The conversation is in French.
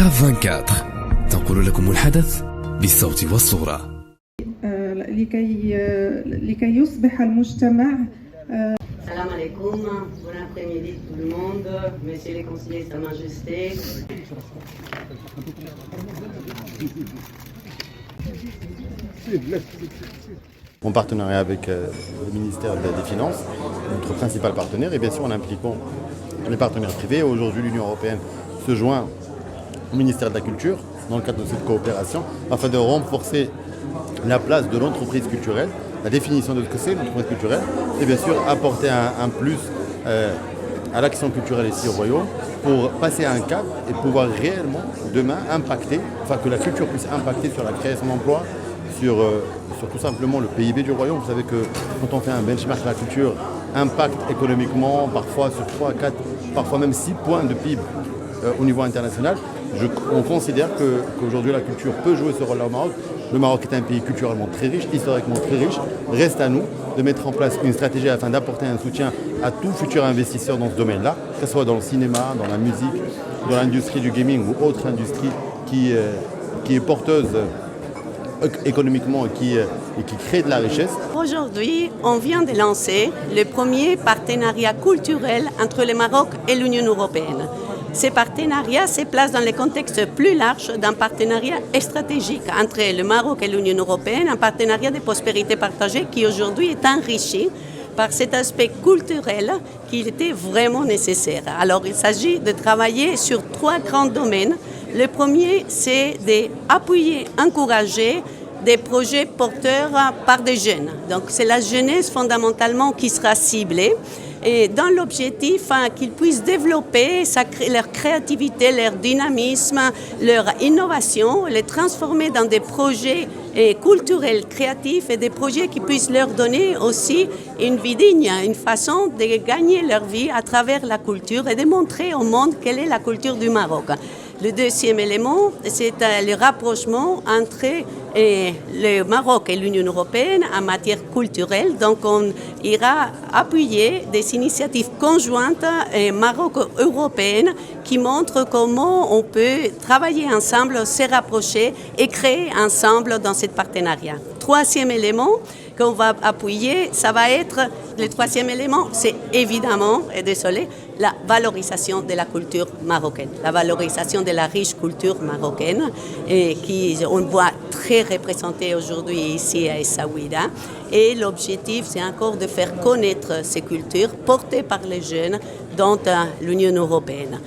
كاب 24 تنقل لكم الحدث بالصوت والصورة لكي يصبح المجتمع. Salam alaikum, bon après-midi tout le monde, messieurs les conseillers, Sa Majesté. En partenariat avec le ministère des Finances, notre principal partenaire, et bien sûr en impliquant les partenaires privés. Aujourd'hui, l'Union européenne se joint au ministère de la Culture dans le cadre de cette coopération afin de renforcer la place de l'entreprise culturelle, la définition de ce que c'est l'entreprise culturelle et bien sûr apporter un plus à l'action culturelle ici au Royaume pour passer à un cap et pouvoir réellement demain impacter, enfin que la culture puisse impacter sur la création d'emplois, sur tout simplement le PIB du Royaume. Vous savez que quand on fait un benchmark, la culture impacte économiquement parfois sur 3, 4, parfois même 6 points de PIB au niveau international. On considère qu'aujourd'hui la culture peut jouer ce rôle-là au Maroc. Le Maroc est un pays culturellement très riche, historiquement très riche. Reste à nous de mettre en place une stratégie afin d'apporter un soutien à tout futur investisseur dans ce domaine-là, que ce soit dans le cinéma, dans la musique, dans l'industrie du gaming ou autre industrie qui est porteuse économiquement et qui crée de la richesse. Aujourd'hui, on vient de lancer le premier partenariat culturel entre le Maroc et l'Union européenne. Ce partenariat se place dans le contexte plus large d'un partenariat stratégique entre le Maroc et l'Union européenne, un partenariat de prospérité partagée qui aujourd'hui est enrichi par cet aspect culturel qui était vraiment nécessaire. Alors il s'agit de travailler sur 3 grands domaines. Le premier, c'est d'appuyer, encourager des projets porteurs par des jeunes. Donc c'est la jeunesse fondamentalement qui sera ciblée. Et dans l'objectif qu'ils puissent développer leur créativité, leur dynamisme, leur innovation, les transformer dans des projets culturels, créatifs et des projets qui puissent leur donner aussi une vie digne, une façon de gagner leur vie à travers la culture et de montrer au monde quelle est la culture du Maroc. Le deuxième élément, c'est le rapprochement entre le Maroc et l'Union européenne en matière culturelle. Donc, on ira appuyer des initiatives conjointes maroc-européennes qui montrent comment on peut travailler ensemble, se rapprocher et créer ensemble dans ce partenariat. Troisième élément qu'on va appuyer, ça va être, le troisième élément, c'est évidemment, et désolé, la valorisation de la culture marocaine, la valorisation de la riche culture marocaine et qui on voit très représentée aujourd'hui ici à Essaouira. Et l'objectif, c'est encore de faire connaître ces cultures portées par les jeunes dans l'Union européenne.